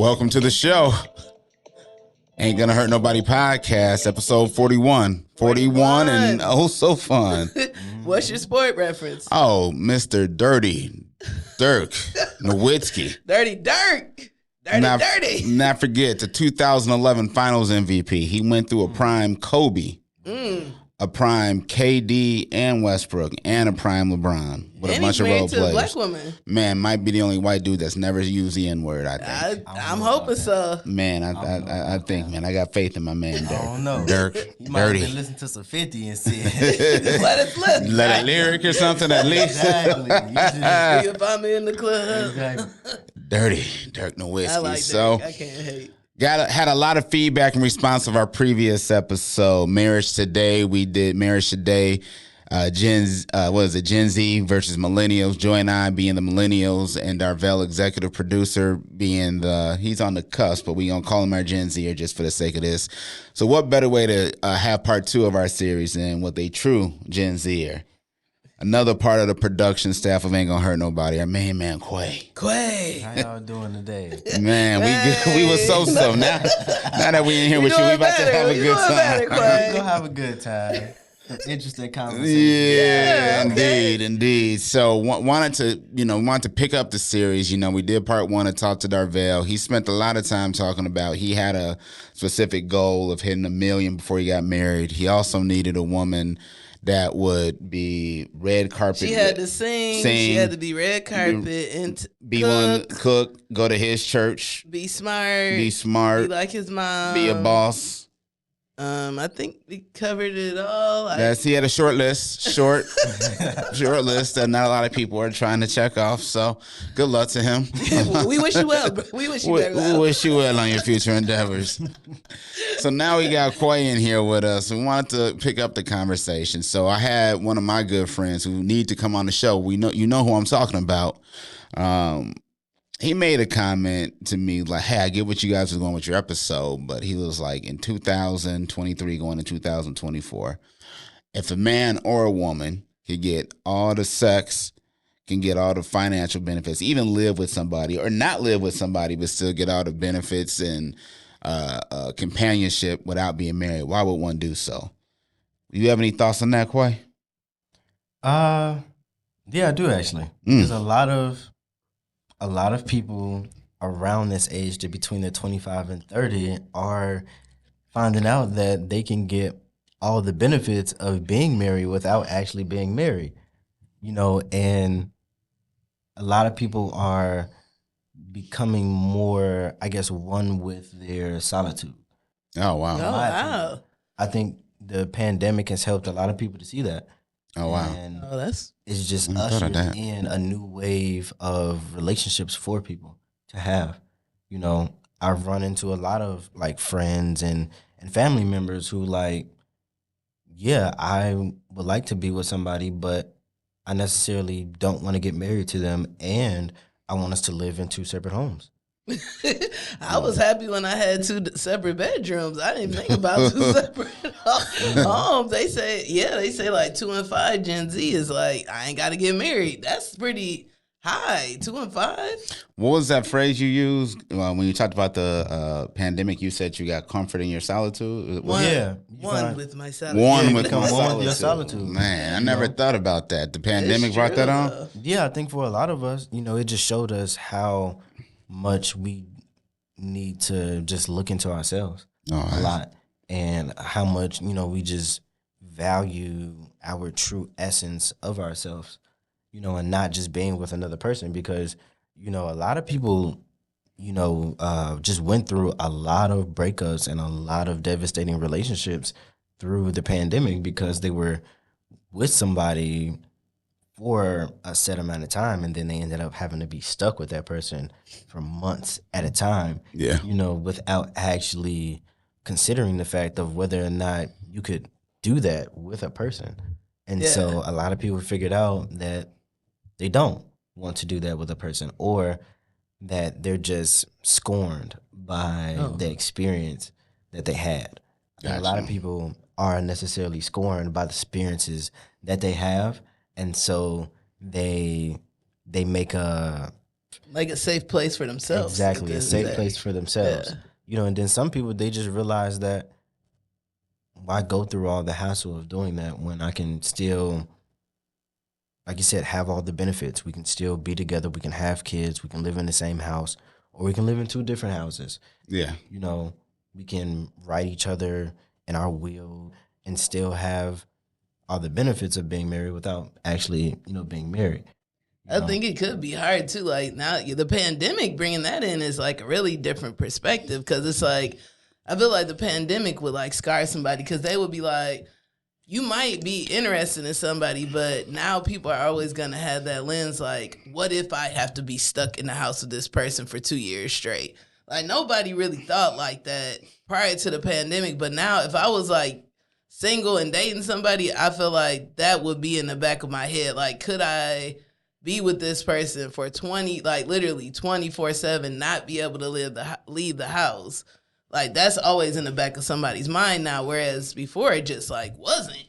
Welcome to the show. Ain't Gonna Hurt Nobody podcast, episode 41. 41 and oh so fun. What's your sport reference? Oh, Mr. Dirty Dirk Nowitzki. Dirty Dirk. Dirty. Not forget the 2011 Finals MVP. He went through a prime Kobe, a prime KD and Westbrook, and a prime LeBron with a bunch of role players. Black woman. Man, might be the only white dude that's never used the N-word, I think. I'm hoping so. Man, I think, man, I got faith in my man, Dirk. I don't know. Dirk, You might Dirty. have been listening to some 50 and said, Let it slip. Let a lyric or something at least. exactly. You can find me in the club. Exactly. Dirty, Dirk Nowitzki. I like So, that. I can't hate. had a lot of feedback in response of our previous episode, Marriage Today. We did Marriage Today. Gen Z versus Millennials. Joy and I being the Millennials, and Darvell, executive producer, being he's on the cusp, but we gonna call him our Gen Zer just for the sake of this. So, what better way to have part two of our series than with a true Gen Zer? Another part of the production staff of Ain't Gonna Hurt Nobody, our main man Quay. How y'all doing today? Man, we was so now that we in here with you, we about to have a good time. We're going to have a good time. Interesting conversation. Yeah, indeed. So wanted to pick up the series. We did part one and talk to Darvell. He spent a lot of time talking about he had a specific goal of hitting 1 million before he got married. He also needed a woman that would be red carpet. She had to sing. She had to be red carpet and be willing to cook, go to his church, be smart, be like his mom, be a boss. I think we covered it all. He had a short list that not a lot of people are trying to check off. So good luck to him. We wish you well. We wish you well. We wish you well on your future endeavors. So now we got Quay in here with us. We wanted to pick up the conversation. So I had one of my good friends who need to come on the show. You know who I'm talking about. He made a comment to me like, hey, I get what you guys are going with your episode, but he was like, in 2023 going to 2024, if a man or a woman could get all the sex, can get all the financial benefits, even live with somebody or not live with somebody, but still get all the benefits and companionship without being married, why would one do so? You have any thoughts on that, Quay? Yeah, I do actually. There's a lot of people around this age, that between the 25 and 30, are finding out that they can get all the benefits of being married without actually being married. And a lot of people are becoming more, I guess, one with their solitude. Oh, wow. Oh, wow. I think the pandemic has helped a lot of people to see that. Oh, wow. And that's it's just ushered in a new wave of relationships for people to have. I've run into a lot of like friends and family members who like, yeah, I would like to be with somebody, but I necessarily don't want to get married to them, and I want us to live in 2 separate homes. I was happy when I had 2 separate bedrooms. I didn't think about 2 separate homes. They say like 2 and 5 Gen Z is like, I ain't got to get married. That's pretty high. 2 and 5. What was that phrase you used when you talked about the pandemic? You said you got comfort in your solitude. One with my solitude. One with your solitude. Man, I never thought about that. The pandemic brought that on. Yeah, I think for a lot of us, it just showed us how much we need to just look into ourselves a lot, and how much we just value our true essence of ourselves, and not just being with another person, because a lot of people just went through a lot of breakups and a lot of devastating relationships through the pandemic because they were with somebody for a set amount of time, and then they ended up having to be stuck with that person for months at a time. Yeah. Without actually considering the fact of whether or not you could do that with a person. And so a lot of people figured out that they don't want to do that with a person, or that they're just scorned by the experience that they had. And a lot of people aren't necessarily scorned by the experiences that they have. And so they make a like a safe place for themselves. Exactly, a safe place for themselves. Yeah. And then some people, they just realize that why go through all the hassle of doing that when I can still, like you said, have all the benefits. We can still be together. We can have kids. We can live in the same house, or we can live in 2 different houses. Yeah. We can write each other in our will and still have all the benefits of being married without actually, being married. I think it could be hard too. Like now, the pandemic bringing that in is like a really different perspective, because it's like I feel like the pandemic would like scar somebody, because they would be like, you might be interested in somebody, but now people are always gonna have that lens like, what if I have to be stuck in the house with this person for 2 years straight? Like nobody really thought like that prior to the pandemic, but now if I was like single and dating somebody, I feel like that would be in the back of my head. Like, could I be with this person for literally 24/7, not be able to leave the house? Like, that's always in the back of somebody's mind now, whereas before it just like wasn't.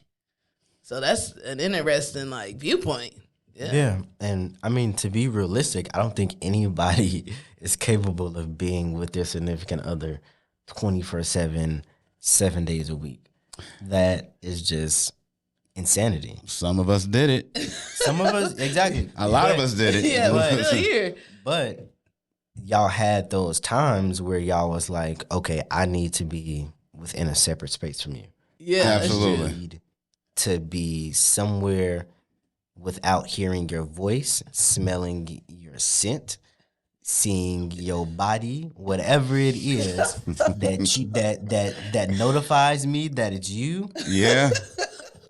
So that's an interesting like viewpoint. Yeah. And I mean, to be realistic, I don't think anybody is capable of being with their significant other 24/7, 7 days a week. That is just insanity. Some of us did it. Some of us, exactly. A lot of us did it. Yeah, we're still here. But y'all had those times where y'all was like, okay, I need to be within a separate space from you. Yeah, absolutely. I need to be somewhere without hearing your voice, smelling your scent, seeing your body, whatever it is that notifies me that it's you. Yeah.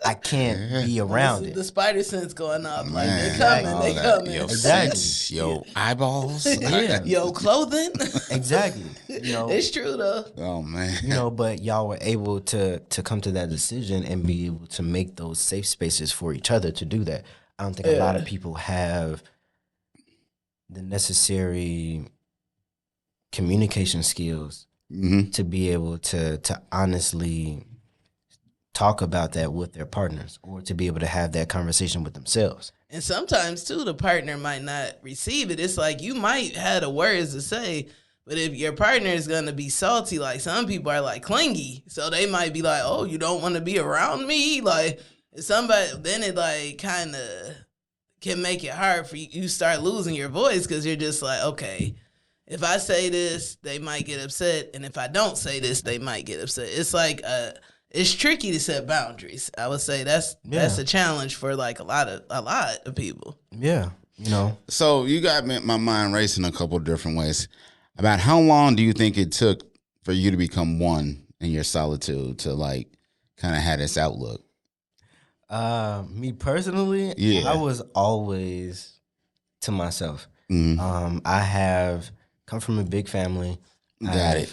I can't be around it. The spider sense going off. Like, Man, they coming. Yo, Exactly. sense, yo, eyeballs. Yeah. Yo, clothing. Exactly. It's true though. Oh man. But y'all were able to come to that decision and be able to make those safe spaces for each other to do that. I don't think a lot of people have the necessary communication skills to be able to honestly talk about that with their partners, or to be able to have that conversation with themselves. And sometimes too, the partner might not receive it. It's like you might have the words to say, but if your partner is gonna be salty, like some people are like clingy, so they might be like, "Oh, you don't want to be around me." Like if somebody, then it like kind of can make it hard for you. You start losing your voice because you're just like, okay, if I say this, they might get upset, and if I don't say this, they might get upset. It's like it's tricky to set boundaries. I would say that's a challenge for like a lot of people. Yeah, So you got my mind racing a couple of different ways. About how long do you think it took for you to become one in your solitude, to like kind of have this outlook? Me personally, I was always to myself. I have come from a big family. Got it.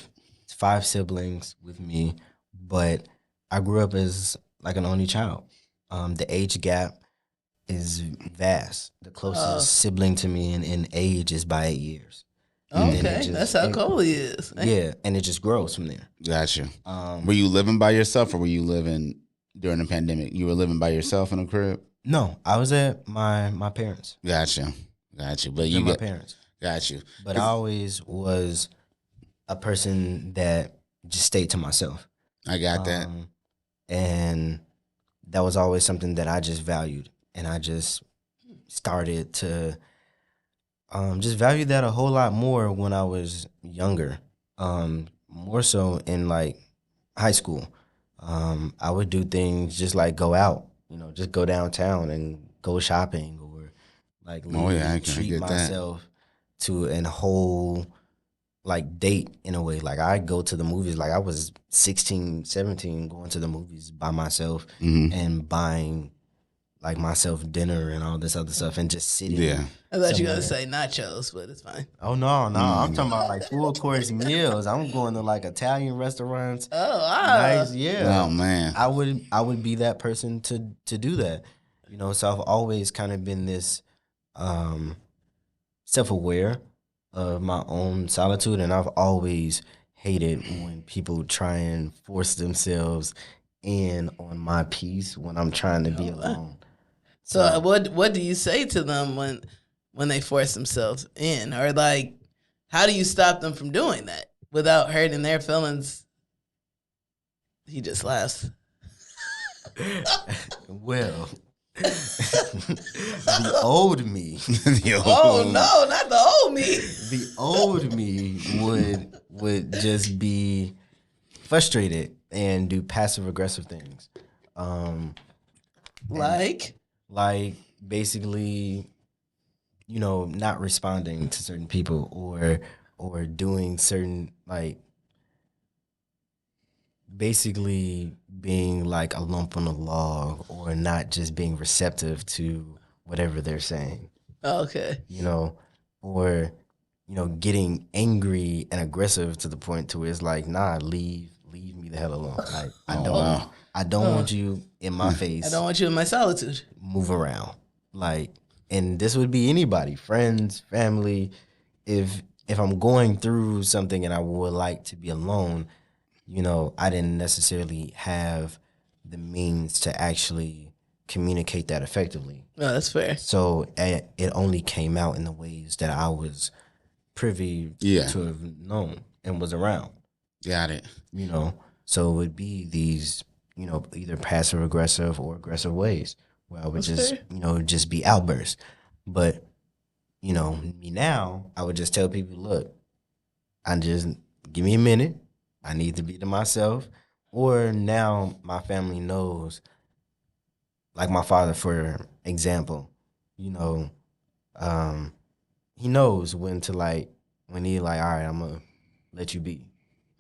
5 siblings with me, but I grew up as like an only child. The age gap is vast. The closest sibling to me in age is by 8 years. Okay, that's how cool he is. Yeah, and it just grows from there. Gotcha. Were you living by yourself, or were you living during the pandemic? You were living by yourself in a crib? No, I was at my parents. Gotcha. But you my parents. Got you. But I always was a person that just stayed to myself. I got that. And that was always something that I just valued. And I just started to just value that a whole lot more when I was younger. More so in like high school. I would do things just like go out, just go downtown and go shopping, or like treat myself to a whole like date in a way. Like I go to the movies, like I was 16, 17 going to the movies by myself and buying like myself dinner and all this other stuff and just sitting. Yeah. I thought you were going to say nachos, but it's fine. Oh, no. I'm talking about like full course meals. I'm going to like Italian restaurants. Oh, wow. Nice, yeah. Oh, man. I would be that person to do that. So I've always kind of been this self-aware of my own solitude, and I've always hated when people try and force themselves in on my peace when I'm trying to be alone. So what do you say to them when when they force themselves in? Or like, how do you stop them from doing that without hurting their feelings? He just laughs. Well, the old me. Oh no, not the old me. The old me would just be frustrated and do passive aggressive things. Like basically, not responding to certain people or doing certain, like, basically being like a lump on a log, or not just being receptive to whatever they're saying. Okay. Or getting angry and aggressive to the point to where it's like, nah, leave me the hell alone. Like, I don't want you in my face. I don't want you in my solitude. Move around. Like, and this would be anybody, friends, family. If I'm going through something and I would like to be alone, I didn't necessarily have the means to actually communicate that effectively. No, that's fair. So it only came out in the ways that I was privy to have known and was around. Got it. So it would be these, either passive aggressive or aggressive ways where I would just be outbursts. But, me now, I would just tell people, look, give me a minute. I need to be to myself. Or now my family knows, like my father, for example, he knows when he like, all right, I'm going to let you be.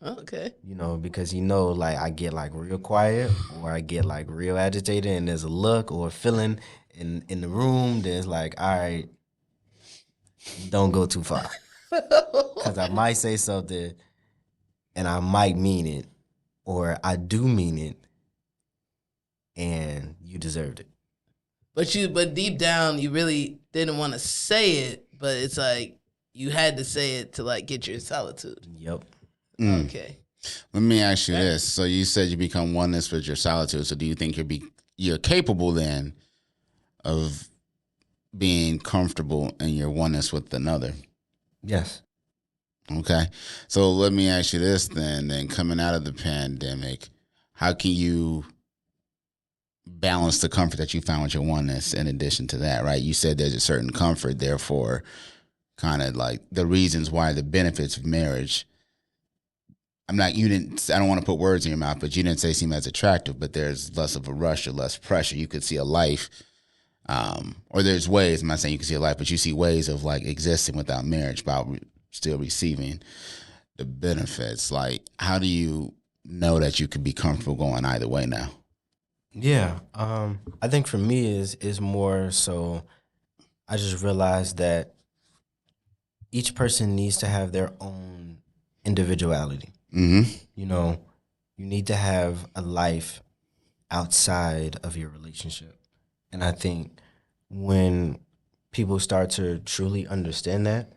Okay. Because like I get like real quiet, or I get like real agitated, and there's a look or a feeling in the room that's like, all right, don't go too far. Because I might say something and I might mean it, or I do mean it, and you deserved it. But deep down, you really didn't want to say it, but it's like you had to say it to like get your solitude. Yep. Okay. Let me ask you this. So you said you become oneness with your solitude. So do you think you're capable then of being comfortable in your oneness with another? Yes. Okay. So let me ask you this then coming out of the pandemic, how can you balance the comfort that you found with your oneness in addition to that, right? You said there's a certain comfort, therefore kind of like the reasons why the benefits of marriage. I don't want to put words in your mouth, but you didn't say seem as attractive, but there's less of a rush or less pressure. You could see a life, or there's ways, I'm not saying you can see a life, but you see ways of like existing without marriage, but still receiving the benefits. Like, how do you know that you could be comfortable going either way now? Yeah. I think for me is more so I just realized that each person needs to have their own individuality. Mm-hmm. You need to have a life outside of your relationship. And I think when people start to truly understand that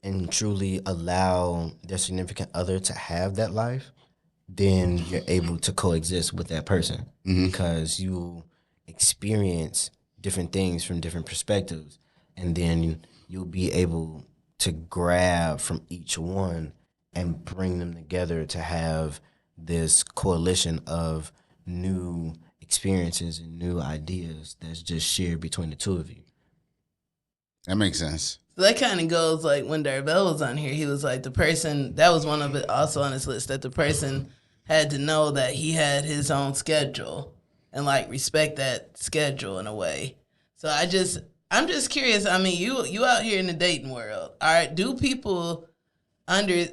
and truly allow their significant other to have that life, then you're able to coexist with that person, because you experience different things from different perspectives, and then you'll be able to grab from each one and bring them together to have this coalition of new experiences and new ideas that's just shared between the two of you. That makes sense. So that kind of goes like when Darvell was on here, he was like the person, that was one of it also on his list, that the person had to know that he had his own schedule and like respect that schedule in a way. So I'm just curious. I mean, you out here in the dating world. All right, do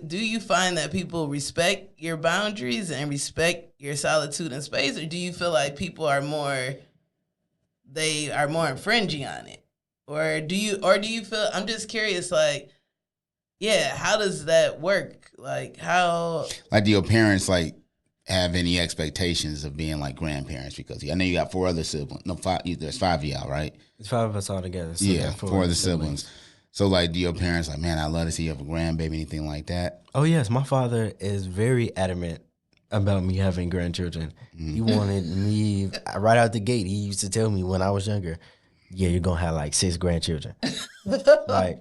you find that people respect your boundaries and respect your solitude and space, or do you feel like people are more infringing on it? Or do you feel, I'm just curious, like, yeah, how does that work? Like, how? Like, do your parents, like, have any expectations of being, like, grandparents? Because I know you got 4 other siblings. No, 5, there's 5 of y'all, right? It's 5 of us all together. So yeah, 4 other siblings. So, like, do your parents, like, man, I'd love to see you have a grandbaby, anything like that? Oh, yes. My father is very adamant about me having grandchildren. Mm-hmm. He wanted me, right out the gate, he used to tell me when I was younger, yeah, you're going to have like 6 grandchildren. Like,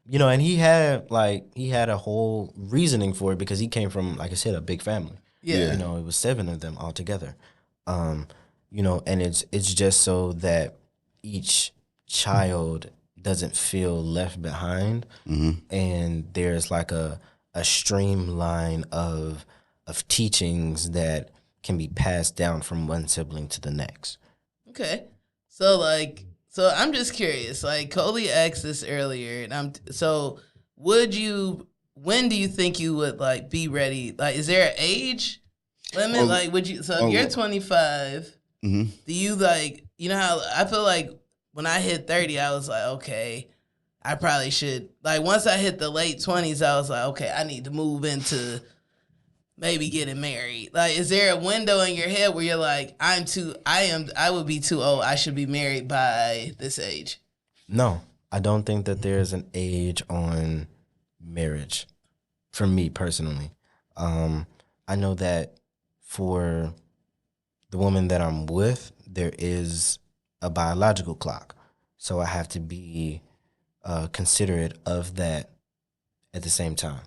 you know, and he had a whole reasoning for it because he came from, like I said, a big family. Yeah. You know, it was 7 of them all together. You know, and it's just so that each child doesn't feel left behind, and there's like a streamline of teachings that can be passed down from one sibling to the next. Okay. So I'm just curious. Like Coley asked this earlier, and when do you think you would like be ready? Like, is there an age limit? Like, would you? So if you're 25, do you like? You know how I feel like when I hit 30, I was like, okay, I probably should. Like once I hit the late 20s, I was like, okay, I need to move into maybe getting married. Like, is there a window in your head where you're like, I would be too old. I should be married by this age? No, I don't think that there's an age on marriage for me personally. I know that for the woman that I'm with, there is a biological clock. So I have to be considerate of that at the same time.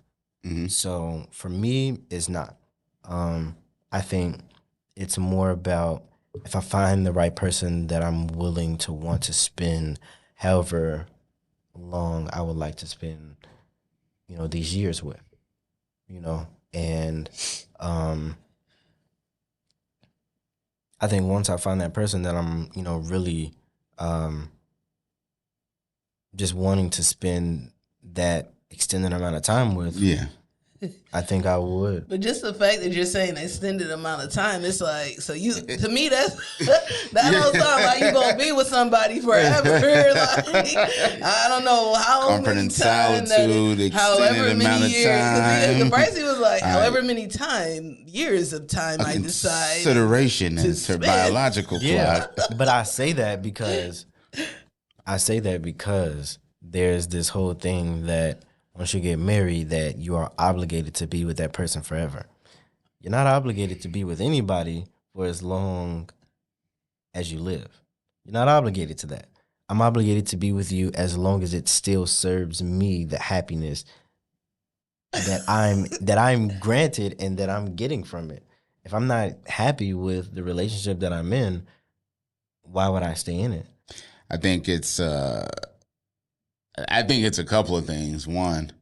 So for me, it's not. I think it's more about if I find the right person that I'm willing to want to spend however long I would like to spend, you know, these years with, you know, and I think once I find that person that I'm, you know, really just wanting to spend that extended amount of time with, I think I would. But just the fact that you're saying extended amount of time, it's like, so you, to me, that don't sound like you're going to be with somebody forever. Like, I don't know how comfort many and solitude, extended amount of time. The pricey was like, however many years of time I decide. Consideration is her biological clock. But I say that because there's this whole thing that once you get married, that you are obligated to be with that person forever. You're not obligated to be with anybody for as long as you live. You're not obligated to that. I'm obligated to be with you as long as it still serves me the happiness that I'm granted and that I'm getting from it. If I'm not happy with the relationship that I'm in, why would I stay in it? I think it's a couple of things. One,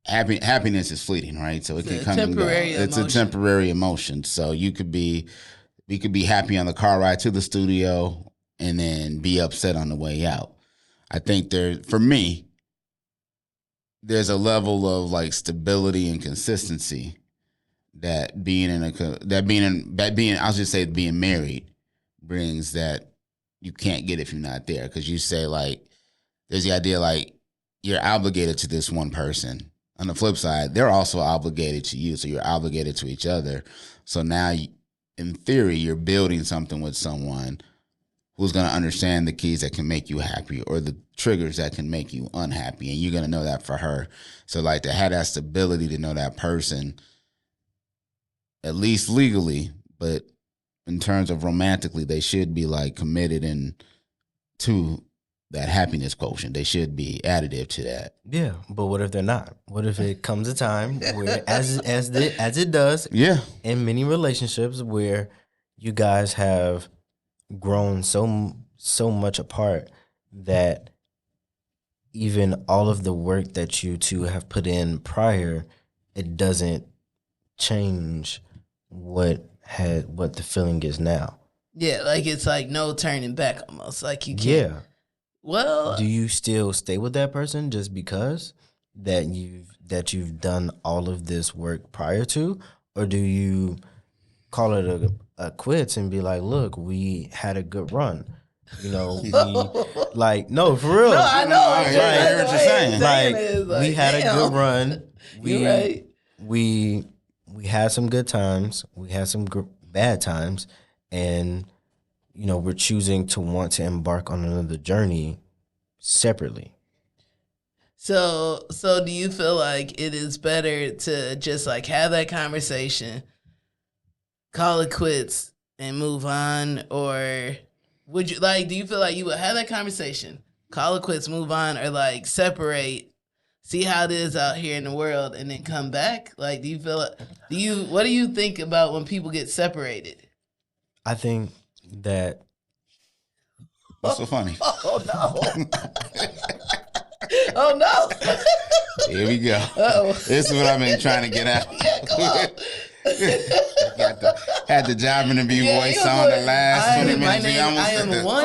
happiness is fleeting, right? So it can come and go. It's a temporary emotion. So we could be happy on the car ride to the studio and then be upset on the way out. I think for me, there's a level of like stability and consistency that being married brings that you can't get if you're not there. Because you say like, there's the idea like you're obligated to this one person. On the flip side, they're also obligated to you, so you're obligated to each other. So now, in theory, you're building something with someone who's going to understand the keys that can make you happy or the triggers that can make you unhappy, and you're going to know that for her. So like to have that stability to know that person, at least legally, but in terms of romantically, they should be like committed to that happiness quotient. They should be additive to that. Yeah, but what if they're not? What if it comes a time where, as it does, in many relationships, where you guys have grown so much apart that even all of the work that you two have put in prior, it doesn't change what the feeling is now. Yeah, like it's like no turning back almost. Like you can't. Yeah. Well, do you still stay with that person just because that you've done all of this work prior to, or do you call it a quits and be like, look, we had a good run, you know, no, for real. No, I know. I hear what you're saying. Like we had a good run. You're right. We had some good times. We had some bad times, and you know, we're choosing to want to embark on another journey separately. So do you feel like it is better to just like have that conversation, call it quits, and move on? Or do you feel like you would have that conversation, call it quits, move on, or like separate, see how it is out here in the world, and then come back? Like, what do you think about when people get separated? I think that. What's so funny? Oh no! Oh no! Here we go. Uh-oh. This is what I've been trying to get out. Yeah, come on. Had the job interview voice on the last 20 minutes. I am one.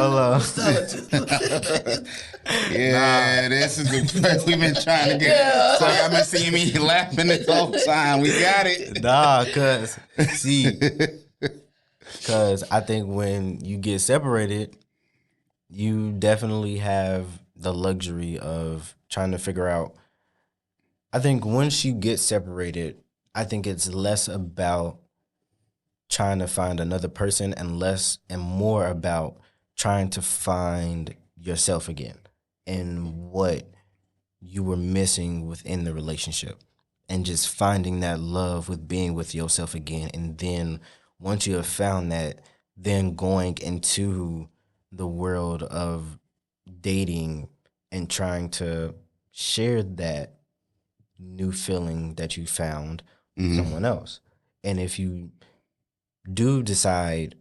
Yeah, this is the first we've been trying to get. Yeah. So y'all been seeing me laughing this whole time. We got it. Nah, cause I think when you get separated, you definitely have the luxury of trying to figure out. I think once you get separated, I think it's less about trying to find another person and more about trying to find yourself again and what you were missing within the relationship, and just finding that love with being with yourself again. And then once you have found that, then going into the world of dating and trying to share that new feeling that you found with someone else. And if you do decide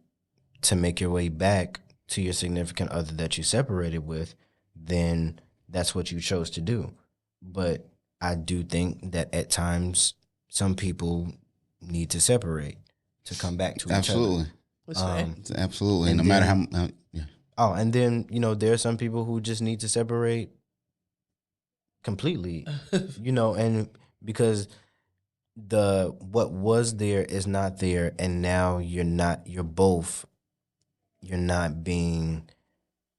to make your way back to your significant other that you separated with, then that's what you chose to do. But I do think that at times some people need to separate to come back to each other. Absolutely. No matter how. Yeah. Oh, and then, there are some people who just need to separate completely, and because what was there is not there, and now you're not being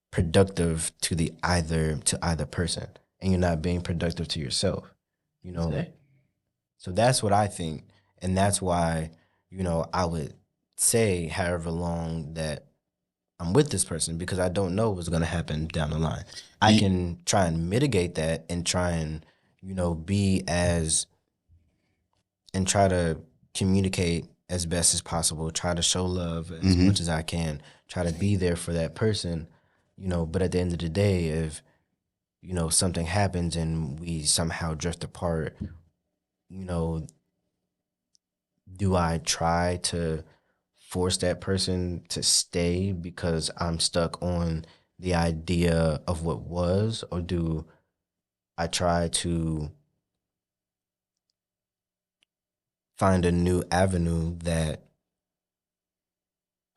productive to either person, and you're not being productive to yourself, So that's what I think, and that's why, I would say however long that I'm with this person, because I don't know what's going to happen down the line. I can try and mitigate that and try and, and try to communicate as best as possible, try to show love as much as I can, try to be there for that person, but at the end of the day, if, something happens and we somehow drift apart, do I try to force that person to stay because I'm stuck on the idea of what was, or do I try to find a new avenue that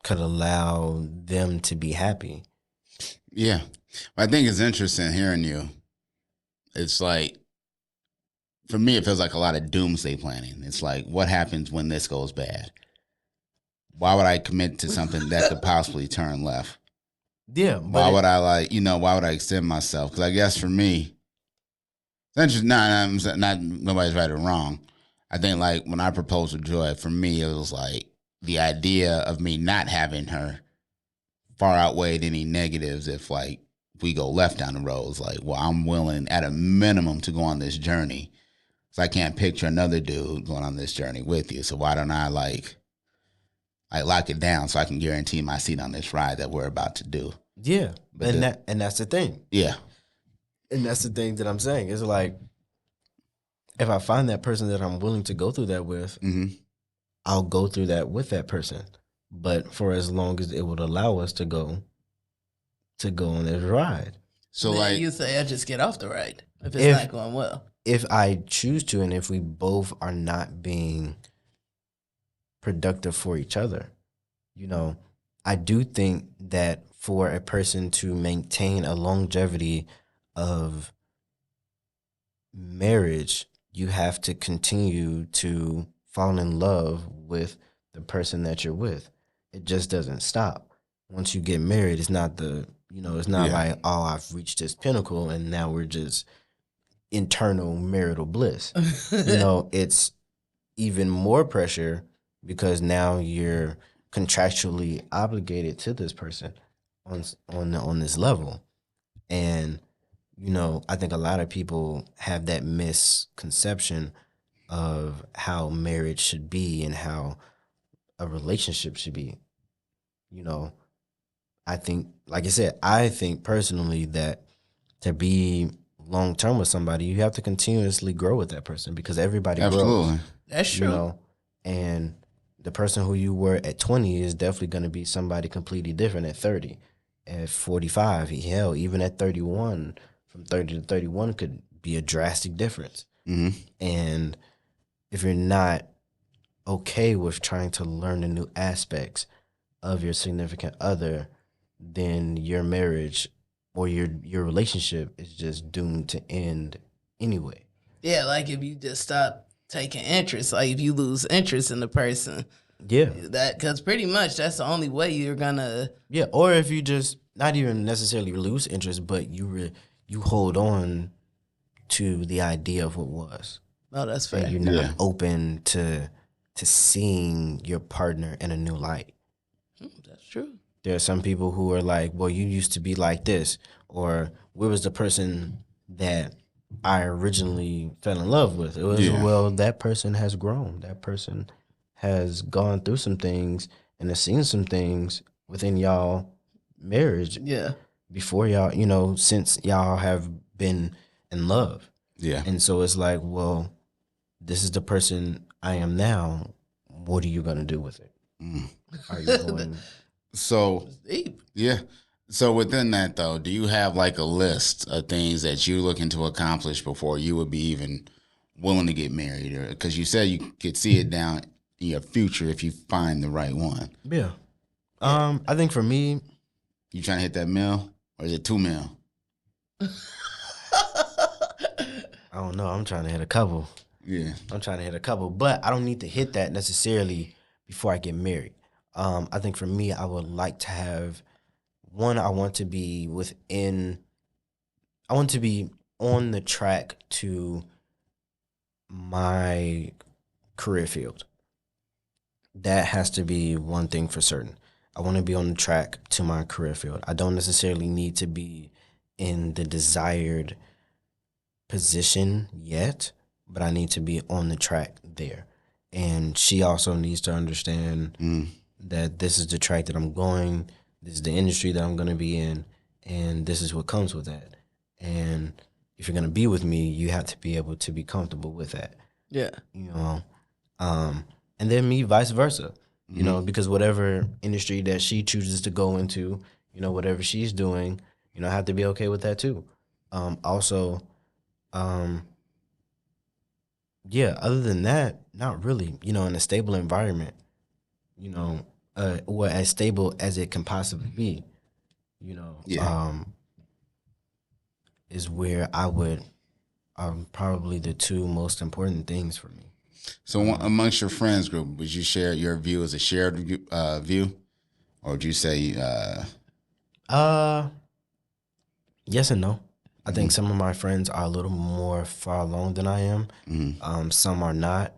could allow them to be happy? Yeah. I think it's interesting hearing you. It's like, for me, it feels like a lot of doomsday planning. It's like, what happens when this goes bad? Why would I commit to something that could possibly turn left? Yeah. Why would I extend myself? Because I guess for me, it's not nobody's right or wrong. I think like when I proposed with Joy, for me, it was like the idea of me not having her far outweighed any negatives if like we go left down the road. It's like, well, I'm willing at a minimum to go on this journey. So I can't picture another dude going on this journey with you. So why don't I lock it down so I can guarantee my seat on this ride that we're about to do? Yeah. And that's the thing. Yeah. And that's the thing that I'm saying. It's like, if I find that person that I'm willing to go through that with, I'll go through that with that person. But for as long as it would allow us to go on this ride. So then like you say, I just get off the ride if it's not going well. If I choose to, and if we both are not being productive for each other, I do think that for a person to maintain a longevity of marriage, you have to continue to fall in love with the person that you're with. It just doesn't stop. Once you get married, it's not like, oh, I've reached this pinnacle and now we're just internal marital bliss. It's even more pressure because now you're contractually obligated to this person on this level. And I think a lot of people have that misconception of how marriage should be and how a relationship should be. I think, like I said, I think personally that to be long term with somebody, you have to continuously grow with that person because everybody grows. That's true. You know, and the person who you were at 20 is definitely going to be somebody completely different at 30, at 45. Hell, even at 31, from 30 to 31 could be a drastic difference. Mm-hmm. And if you're not okay with trying to learn the new aspects of your significant other, then your marriage or your relationship is just doomed to end anyway. Yeah, like if you just stop taking interest, like if you lose interest in the person. Yeah. That, because pretty much that's the only way you're gonna. Yeah, or if you just not even necessarily lose interest, but you hold on to the idea of what was. Oh, that's fair. And you're not open to seeing your partner in a new light. That's true. There are some people who are like, well, you used to be like this, or where was the person that I originally fell in love with? It was, well, that person has grown. That person has gone through some things and has seen some things within y'all marriage. Yeah. Before y'all, you know, since y'all have been in love. Yeah. And so it's like, well, this is the person I am now. What are you going to do with it? Are you going... So, deep. Yeah. So within that, though, do you have like a list of things that you're looking to accomplish before you would be even willing to get married? Or because you said you could see it down in your future if you find the right one. Yeah. I think for me... You trying to hit that mil? Or is it 2 mil? I don't know. I'm trying to hit a couple. Yeah. I'm trying to hit a couple. But I don't need to hit that necessarily before I get married. I think for me, I would like to have... One, I want to be on the track to my career field. That has to be one thing for certain. I want to be on the track to my career field. I don't necessarily need to be in the desired position yet, but I need to be on the track there. And she also needs to understand that this is the track that I'm going. This is the industry that I'm going to be in, and this is what comes with that. And if you're going to be with me, you have to be able to be comfortable with that. Yeah. You know, and then me vice versa, you know, because whatever industry that she chooses to go into, you know, whatever she's doing, you know, I have to be okay with that too. Yeah, other than that, not really, you know, in a stable environment, you know, or as stable as it can possibly be, you know, is where I would, probably the two most important things for me. So amongst your friends group, would you share your view as a shared view? Or would you say... Yes and no. I think some of my friends are a little more far along than I am. Some are not.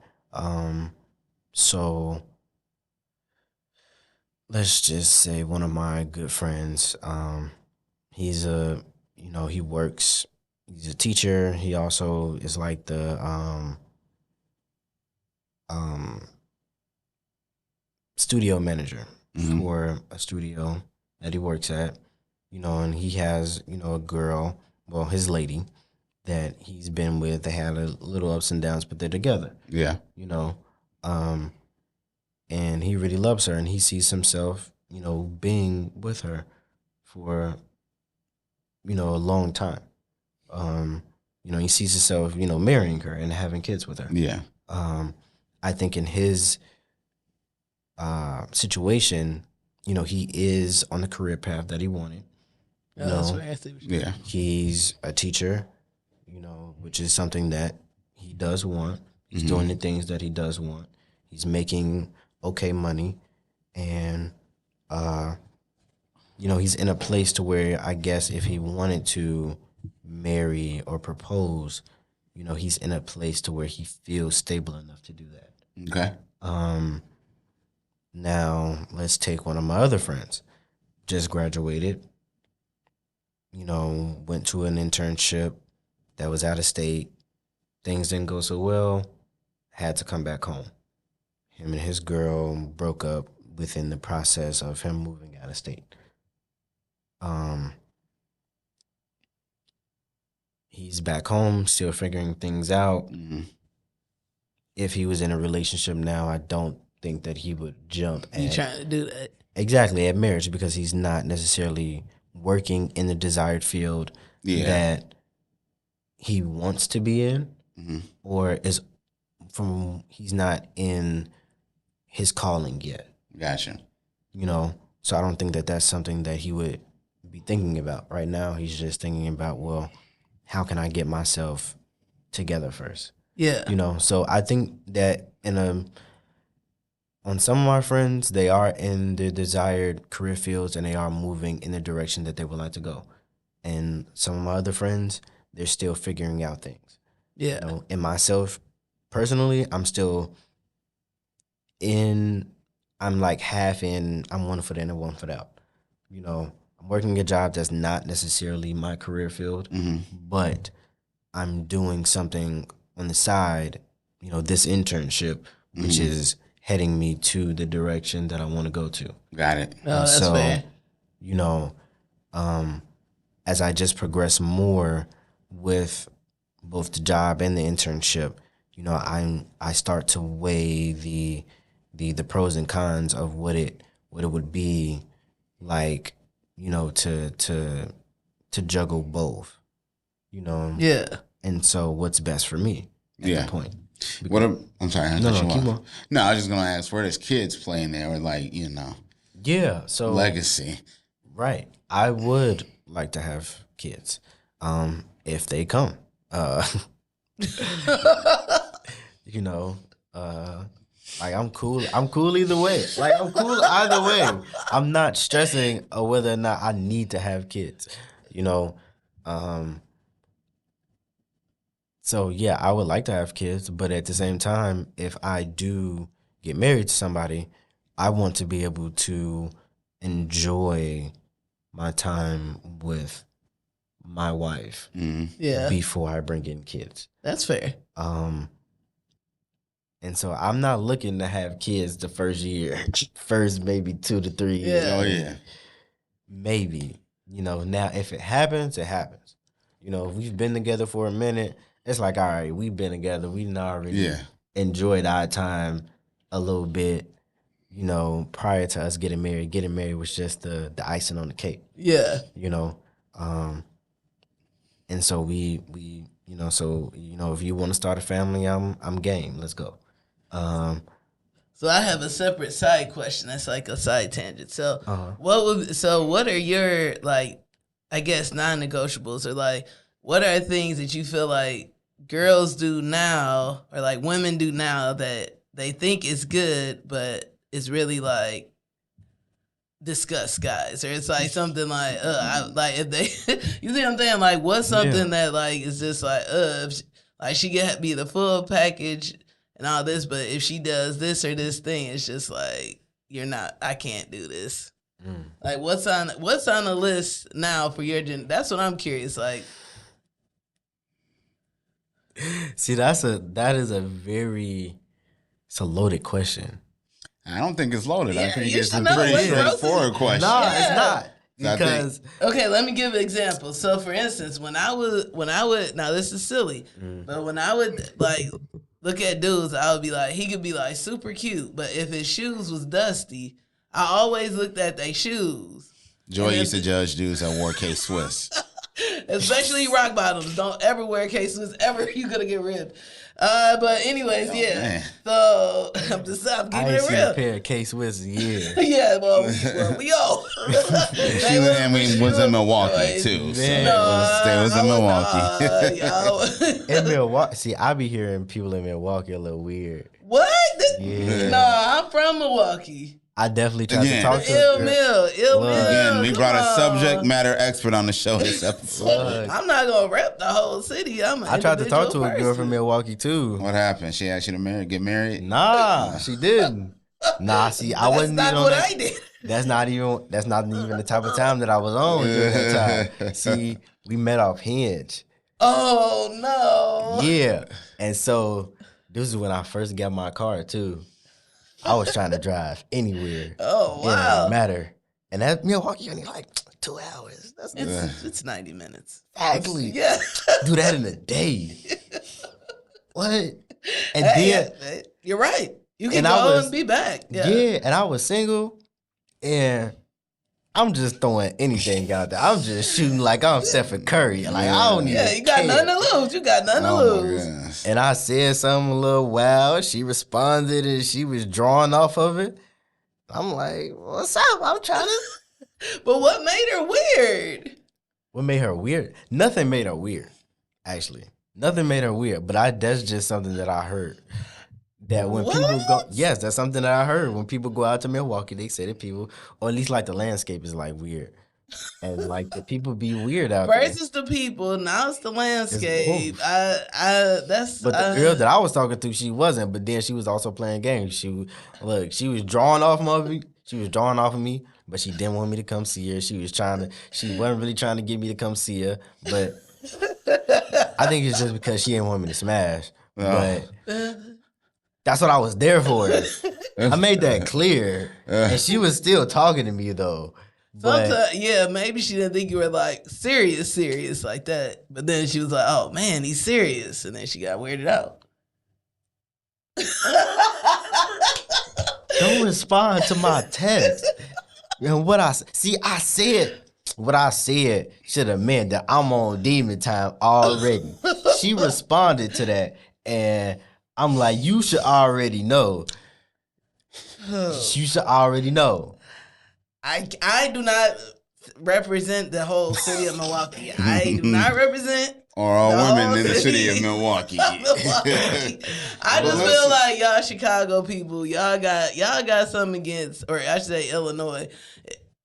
So... Let's just say one of my good friends, he works, he's a teacher. He also is like the studio manager for a studio that he works at, you know, and he has, you know, a girl, well, his lady that he's been with. They had a little ups and downs, but they're together. Yeah. You know, and he really loves her, and he sees himself, you know, being with her for, you know, a long time. You know, he sees himself, you know, marrying her and having kids with her. Yeah. I think in his situation, you know, he is on the career path that he wanted. You know, yeah. He's a teacher, you know, which is something that he does want. He's doing the things that he does want. He's making okay money, and you know, he's in a place to where I guess if he wanted to marry or propose, you know, he's in a place to where he feels stable enough to do that. Okay. Now let's take one of my other friends. Just graduated, you know, went to an internship that was out of state. Things didn't go so well, had to come back home. Him and his girl broke up within the process of him moving out of state. he's back home, still figuring things out. Mm-hmm. If he was in a relationship now, I don't think that he would jump You trying to do that? Exactly, at marriage, because he's not necessarily working in the desired field that he wants to be in, or he's not in his calling yet. Gotcha. You know, so I don't think that that's something that he would be thinking about right now. He's just thinking about, well, how can I get myself together first? Yeah. You know, so I think that on some of my friends, they are in the desired career fields and they are moving in the direction that they would like to go. And some of my other friends, they're still figuring out things. Yeah. You know, and myself, personally, I'm still I'm like half in, I'm 1 foot in and 1 foot out. You know, I'm working a job that's not necessarily my career field, but I'm doing something on the side, you know, this internship, which is heading me to the direction that I want to go to. Got it. Oh, that's fair. You know, as I just progress more with both the job and the internship, you know, I start to weigh the pros and cons of what it would be like, you know, to juggle both, you know. Yeah. And so, what's best for me at that point? I'm sorry. Keep on. No, I was just gonna ask, where does kids play in there, or like, you know? Yeah. So legacy. Right. I would like to have kids, if they come. You know, like I'm cool. I'm cool either way. Like I'm cool either way. I'm not stressing whether or not I need to have kids. You know, so yeah, I would like to have kids, but at the same time, if I do get married to somebody, I want to be able to enjoy my time with my wife before I bring in kids. That's fair. And so I'm not looking to have kids the first year, first maybe 2 to 3 years. Oh yeah. Maybe. You know, now if it happens, it happens. You know, if we've been together for a minute, it's like, all right, we've been together. We already enjoyed our time a little bit, you know, prior to us getting married. Getting married was just the icing on the cake. Yeah. You know, and so we you know, so, you know, if you want to start a family, I'm game. Let's go. So I have a separate side question. That's like a side tangent. So what are your, like, I guess, non-negotiables, or like, what are things that you feel like girls do now, or like women do now, that they think is good, but it's really like disgust guys, or it's like something like, like if they, you see what I'm saying? Like, what's something that like is just like, like she can be the full package and all this, but if she does this or this thing, it's just like, I can't do this. Like, what's on the list now for your gen? That's what I'm curious. Like, see, it's a loaded question. I don't think it's loaded. I think it's a know, pretty straightforward question. No, it's not. Because okay, let me give an example. So, for instance, when I would, now this is silly, but when I would like look at dudes, I would be like, he could be like super cute, but if his shoes was dusty, I always looked at their shoes. Joy used to judge dudes that wore K-Swiss. Especially rock bottoms. Don't ever wear K-Swiss ever. You're going to get ripped. But anyways, man. So I'm keeping it real. A pair of K-Swiss in years. Yeah, well, we all. She was in Milwaukee too. So it was in Milwaukee. In Milwaukee, see, I be hearing people in Milwaukee a little weird. What? Yeah. Nah, I'm from Milwaukee. I definitely tried to talk to Ill Mill. Again, we brought a subject matter expert on the show this episode. I'm not gonna rep the whole city. I tried to talk to a girl from Milwaukee too. What happened? She asked you to get married? Nah, she didn't. Nah, see, I wasn't even on that. I did. That's not even the type of time that I was on during that time. See, we met off Hinge. Oh no. Yeah, and so this is when I first got my car too. I was trying to drive anywhere. Oh, wow. It didn't matter. And that Milwaukee only like 2 hours. It's 90 minutes. Exactly. Yeah. Do that in a day. What? And then you're right. You can go and be back. Yeah, and I was single, and I'm just throwing anything out there. I'm just shooting like I'm Stephen Curry. Like, I don't even you got nothing to lose. You got nothing to lose. And I said something a little wild. She responded, and she was drawing off of it. I'm like, what's up? I'm trying to... But what made her weird? What made her weird? Nothing made her weird, actually. Nothing made her weird, but that's just something that I heard. That when people go, yes, that's something that I heard. When people go out to Milwaukee, they say that people, or at least like the landscape is like weird. And like the people be weird out there. First it's the people, now it's the landscape. But the girl that I was talking to, she wasn't, but then she was also playing games. She was drawing off of me. She was drawing off of me, but she didn't want me to come see her. She wasn't really trying to get me to come see her, but I think it's just because she didn't want me to smash. But that's what I was there for. I made that clear. And she was still talking to me, though. Sometimes, maybe she didn't think you were, like, serious like that. But then she was like, oh, man, he's serious. And then she got weirded out. Don't respond to my text. And what I said what I said should have meant that I'm on demon time already. She responded to that, and I'm like, you should already know. You should already know. I do not represent the whole city of Milwaukee. I do not represent all women in the city of Milwaukee. I just feel like y'all Chicago people, y'all got something against, or I should say Illinois.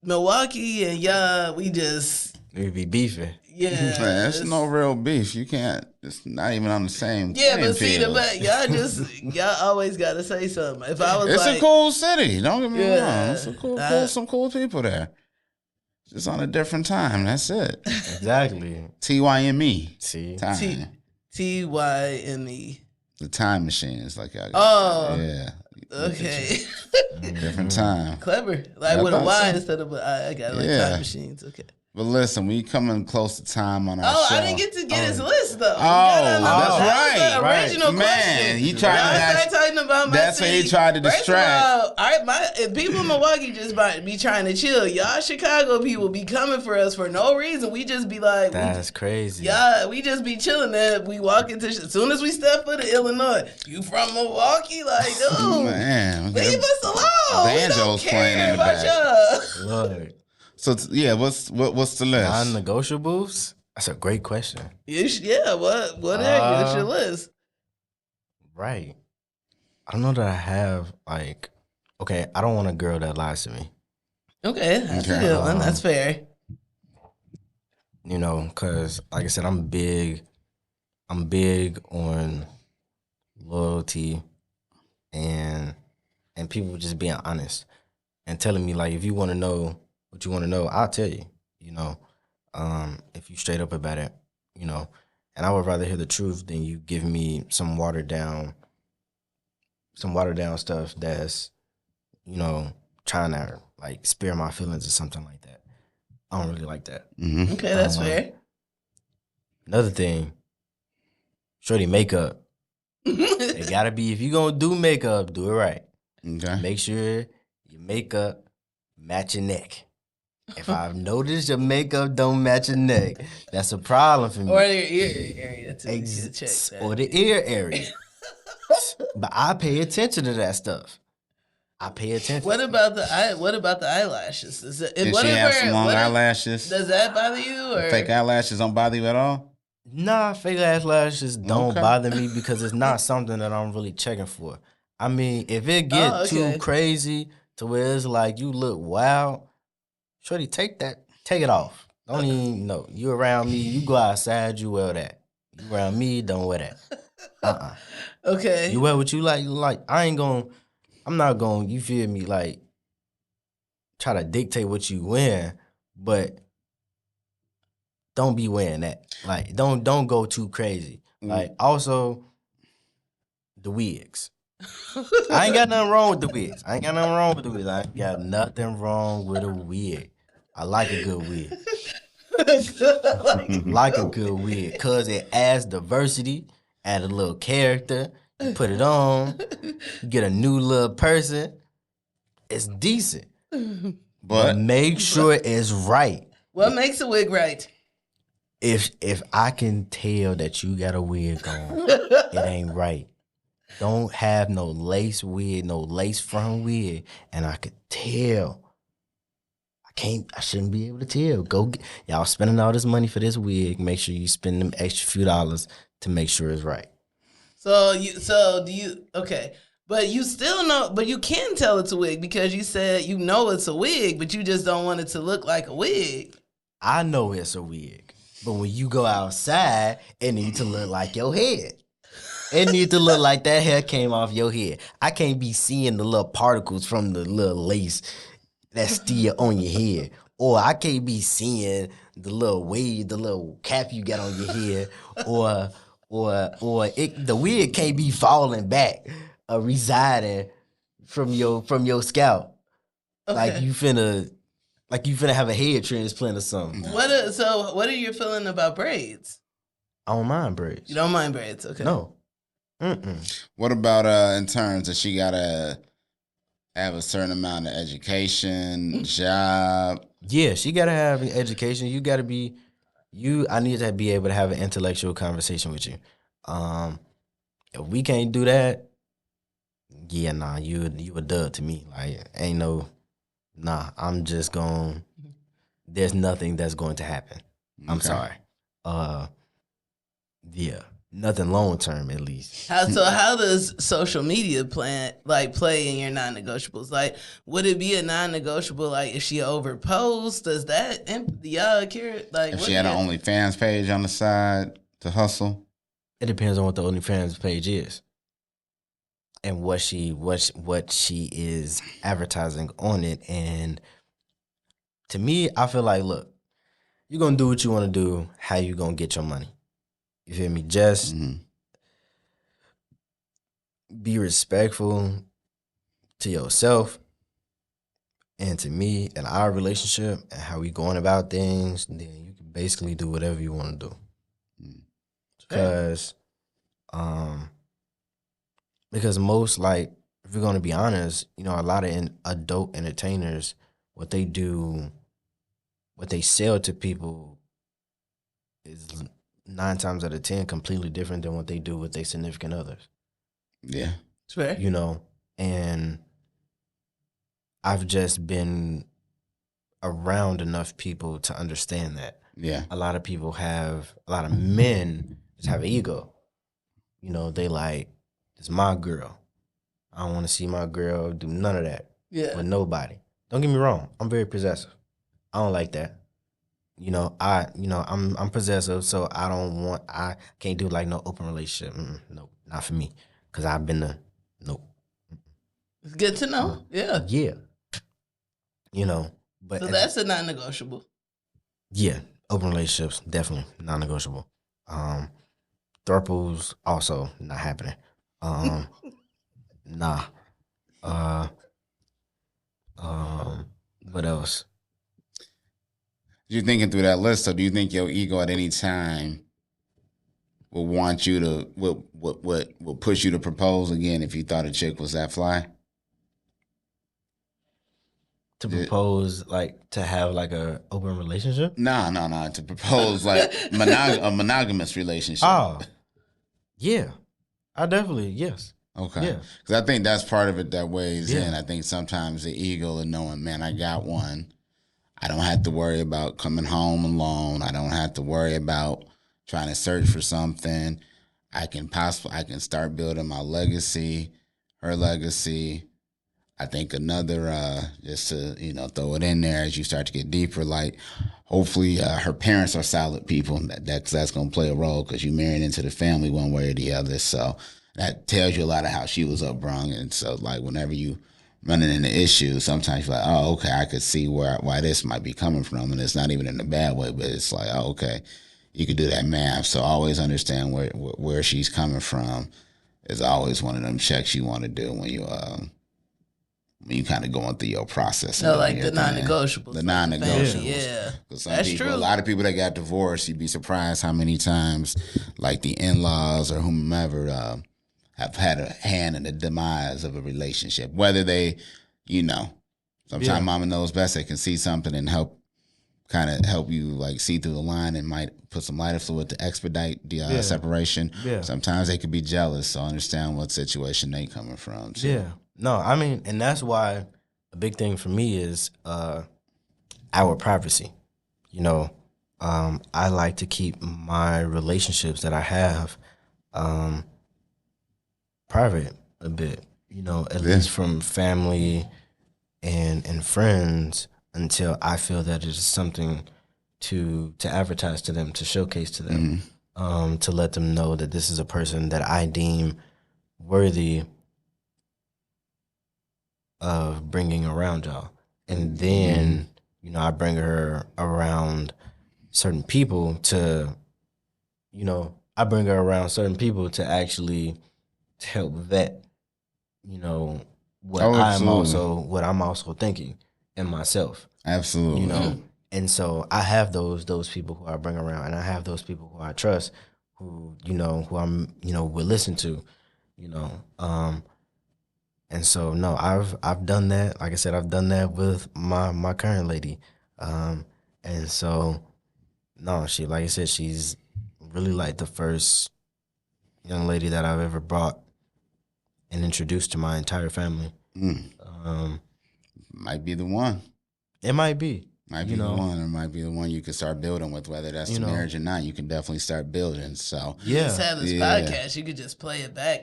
Milwaukee and y'all, we be beefing. Yeah. Man, it's no real beef. You can't, it's not even on the same but see, y'all always got to say something. If I was it's a cool city. Don't get me wrong. It's some cool people there. Just on a different time. That's it. Exactly. TYME. See? Time. TYME. The time machine is like I yeah. Okay. Different time. Clever. Like with a Y instead of I got time machines. Okay. But listen, we coming close to time on our show. I didn't get to get his list though. That's right. The original question. He tried to talking about my that's city. what he tried to distract. If people in Milwaukee just be trying to chill, y'all Chicago people be coming for us for no reason. We just be like, that's crazy. Yeah, we just be chilling there. We walk into as soon as we step foot in Illinois. You from Milwaukee? Like, dude, man, leave us alone. Banjo's playing in the back. Lord. So what's the list? Non-negotiables? That's a great question. What's your list? Right. I don't know that I have I don't want a girl that lies to me. Okay, that's a good one. That's fair. You know, because like I said, I'm big on loyalty and people just being honest and telling me, like, if you want to know what you want to know, I'll tell you, you know, if you straight up about it, you know, and I would rather hear the truth than you give me some watered down stuff that's, you know, trying to like spare my feelings or something like that. I don't really like that. Mm-hmm. Okay, that's fair. Another thing, shorty makeup. It gotta be, if you gonna do makeup, do it right. Okay. Make sure your makeup match your neck. If I've noticed your makeup don't match your neck, that's a problem for me. Or your ear area too. Or the ear area. But I pay attention to that stuff. I pay attention. What about the eyelashes? Does she have some long eyelashes? Does that bother you? Or fake eyelashes don't bother you at all? Nah, fake eyelashes don't bother me because it's not something that I'm really checking for. I mean, if it get too crazy to where it's like you look wild, shorty, take it off. Don't even know. You around me, you go outside, you wear that. You around me, don't wear that. Okay. You wear what you like. I'm not going, you feel me, like, try to dictate what you wear, but don't be wearing that. Like, don't go too crazy. Like, also, the wigs. I ain't got nothing wrong with the wigs. I ain't got nothing wrong with a wig. I like a good wig. Like a good wig, cause it adds diversity, add a little character. You put it on, you get a new little person. It's decent, but make sure it's right. What makes a wig right? If I can tell that you got a wig on, it ain't right. Don't have no lace wig, no lace front wig, and I could tell. I shouldn't be able to tell. Y'all spending all this money for this wig. Make sure you spend them extra few dollars to make sure it's right. Okay. But you still know, but you can tell it's a wig because you said you know it's a wig, but you just don't want it to look like a wig. I know it's a wig, but when you go outside, it needs to look like your head. It needs to look like that hair came off your head. I can't be seeing the little particles from the little lace that's still on your head. Or I can't be seeing the little wave, the little cap you got on your head. Or the wig can't be falling back or residing from your scalp. Okay. Like you finna have a head transplant or something. What are you feeling about braids? I don't mind braids. You don't mind braids, okay? No. What about in terms of she gotta have a certain amount of education, job? Yeah, she gotta have education. You gotta be I need to be able to have an intellectual conversation with you. If we can't do that, yeah, nah, you a dud to me. Like I'm just there's nothing that's going to happen. I'm sorry. Yeah. Nothing long term, at least. How does social media play in your non-negotiables? Like, would it be a non-negotiable? Like, if she overposts, does that y'all care? Like, if she had an OnlyFans page on the side to hustle, it depends on what the OnlyFans page is and what she is advertising on it. And to me, I feel like, look, you're gonna do what you want to do. How you gonna get your money? You feel me? Just be respectful to yourself and to me and our relationship and how we going about things. Then you can basically do whatever you want to do. Because most, like, if we're going to be honest, a lot of adult entertainers, what they sell to people is 9 times out of 10 completely different than what they do with their significant others. Yeah. It's fair. And I've just been around enough people to understand that. Yeah. A lot of men just have an ego. They like, it's my girl. I don't want to see my girl do none of that. Yeah. With nobody. Don't get me wrong. I'm very possessive. I don't like that. I'm possessive, so I can't do like no open relationship. Nope, not for me. Cause I've been nope. It's good to know. Yeah. Yeah. But so that's a non-negotiable. Yeah, open relationships definitely non-negotiable. Thruples also not happening. Nah. What else? You're thinking through that list, so do you think your ego at any time will want you to will push you to propose again if you thought a chick was that fly? To propose, like to have like a open relationship? No. To propose like a monogamous relationship. Oh, yeah. Yes. Okay. Yeah. Because I think that's part of it that weighs in. I think sometimes the ego of knowing, man, I got one. I don't have to worry about coming home alone. I don't have to worry about trying to search for something. I can start building my legacy, her legacy. I think another, just to, throw it in there as you start to get deeper, like hopefully her parents are solid people. That's going to play a role because you married into the family one way or the other. So that tells you a lot of how she was upbrung. And so like whenever you running into issues, sometimes you're like, oh, okay, I could see why this might be coming from. And it's not even in a bad way, but it's like, oh, okay, you could do that math. So always understand where she's coming from is always one of them checks you want to do when you when you kind of going through your process. No, like the non-negotiables. The non-negotiables. Yeah. That's true. A lot of people that got divorced, you'd be surprised how many times, like the in-laws or whomever, have had a hand in the demise of a relationship. Whether they, sometimes mama knows best. They can see something and help you like see through the line and might put some lighter fluid to expedite the separation. Yeah. Sometimes they could be jealous, so understand what situation they coming from. So. Yeah. No, I mean, and that's why a big thing for me is our privacy. I like to keep my relationships that I have private a bit, at least from family and friends, until I feel that it is something to advertise to them, to showcase to them, to let them know that this is a person that I deem worthy of bringing around y'all. And then, I bring her around certain people to, actually help vet, what I'm also thinking in myself. Absolutely. And so I have those people who I bring around, and I have those people who I trust, who I'm, will listen to, and so no, I've done that. Like I said, I've done that with my current lady, and so no, she, like I said, she's really like the first young lady that I've ever brought and introduced to my entire family. Might be the one. It might be. Might be the one, or might be the one you can start building with, whether that's the marriage or not. You can definitely start building. So you just have this podcast, you could just play it back.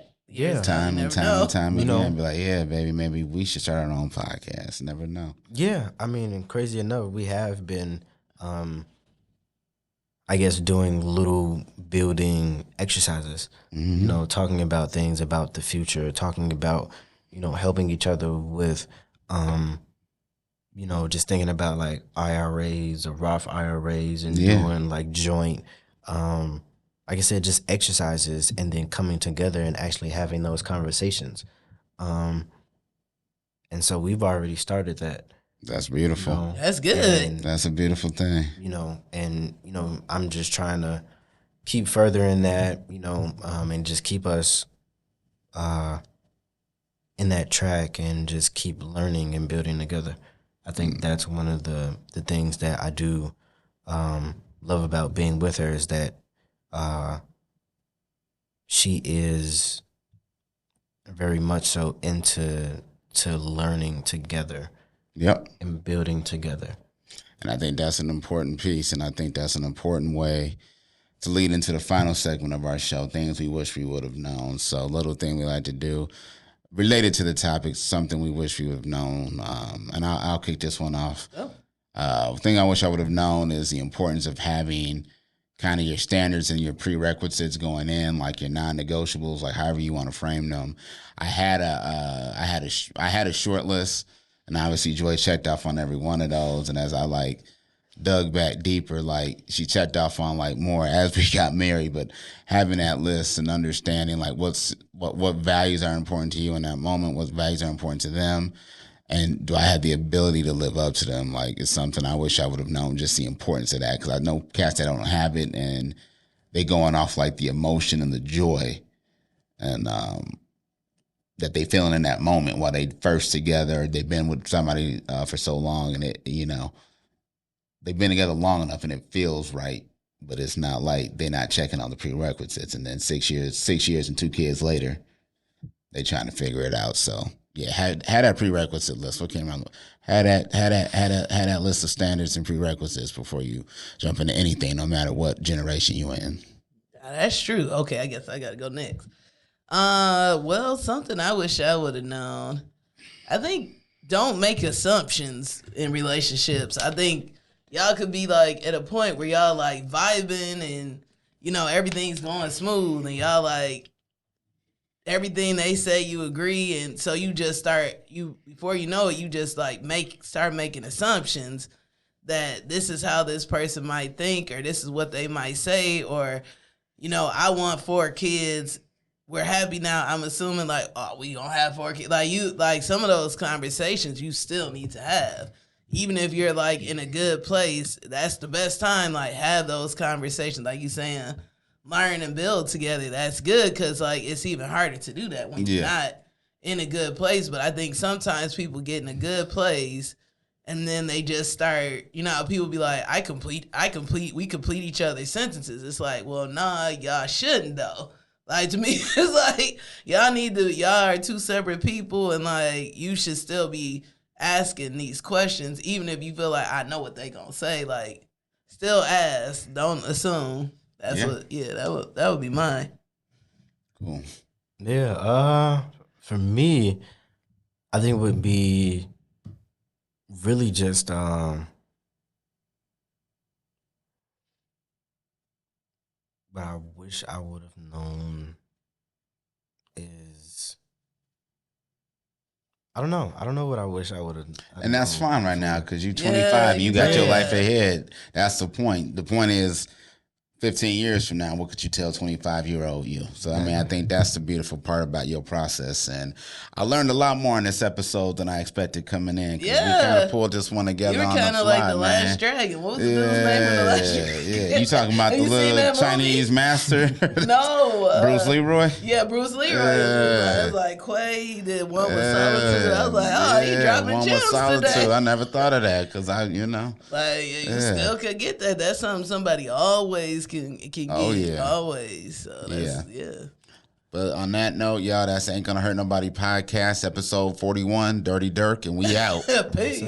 Time and time again, be like, yeah, baby, maybe we should start our own podcast. Never know. Yeah, I mean, and crazy enough, we have been, I guess, doing little building exercises. Talking about things about the future, talking about, helping each other with, just thinking about like IRAs or Roth IRAs and doing like joint, like I said, just exercises, and then coming together and actually having those conversations. And so we've already started that. That's beautiful. That's good. That's a beautiful thing. I'm just trying to keep further in that, and just keep us in that track and just keep learning and building together. I think that's one of the things that I do love about being with her, is that she is very much so into learning together. Yep. And building together. And I think that's an important piece, and I think that's an important way to lead into the final segment of our show, things we wish we would have known. So a little thing we like to do related to the topic, something we wish we would have known. And I'll kick this one off. Thing I wish I would have known is the importance of having kind of your standards and your prerequisites going in, like your non-negotiables, like however you want to frame them. I had a short list, and obviously Joy checked off on every one of those. And as I like dug back deeper, like she checked off on like more as we got married, but having that list and understanding like what values are important to you in that moment, what values are important to them, and do I have the ability to live up to them? Like, it's something I wish I would have known, just the importance of that, because I know cats that don't have it, and they going off like the emotion and the joy and that they feeling in that moment while they first together. They've been with somebody for so long, and they've been together long enough, and it feels right, but it's not like they're not checking on the prerequisites. And then 6 years and 2 kids later, they trying to figure it out. So yeah, had that prerequisite list. What came around? Had that list of standards and prerequisites before you jump into anything, no matter what generation you in. That's true. Okay, I guess I got to go next. Well, something I wish I would have known. I think don't make assumptions in relationships. I think y'all could be like at a point where y'all like vibing and everything's going smooth, and y'all like everything they say you agree, and so you just before you know it, you just like start making assumptions that this is how this person might think, or this is what they might say, or I want 4 kids, we're happy now. I'm assuming like, oh, we gonna have 4 kids. Like some of those conversations you still need to have. Even if you're like in a good place, that's the best time. Like have those conversations. Like you saying, learn and build together. That's good because like it's even harder to do that when you're not in a good place. But I think sometimes people get in a good place and then they just start, people be like, we complete each other's sentences. It's like, well, nah, y'all shouldn't though. Like to me, it's like y'all are 2 separate people and like you should still be asking these questions, even if you feel like I know what they gonna say. Like, still ask, don't assume. That's that would be mine. Cool. Yeah. For me, I think it would be really just what I wish I would have known is. I don't know. I don't know what I wish I would have. And that's fine right now because you're 25 and you got your life ahead. That's the point. The point is 15 years from now, what could you tell 25-year-old you? So, I mean, I think that's the beautiful part about your process. And I learned a lot more in this episode than I expected coming in. Because we kind of pulled this one together on the fly, man. You were kind of like the Last Dragon. What was the dude's name in the Last Dragon? Yeah, you talking about the little Chinese master? No. Bruce Leroy? Yeah, Bruce Leroy. It was like Quay, he did one with Solitude. I was like, oh, he dropping gems today. I never thought of that because Like, you still could get that. That's something somebody always can get. Always. So that's, But on that note, y'all, that's Ain't Gonna Hurt Nobody podcast, episode 41, Dirty Dirk, and we out. Peace.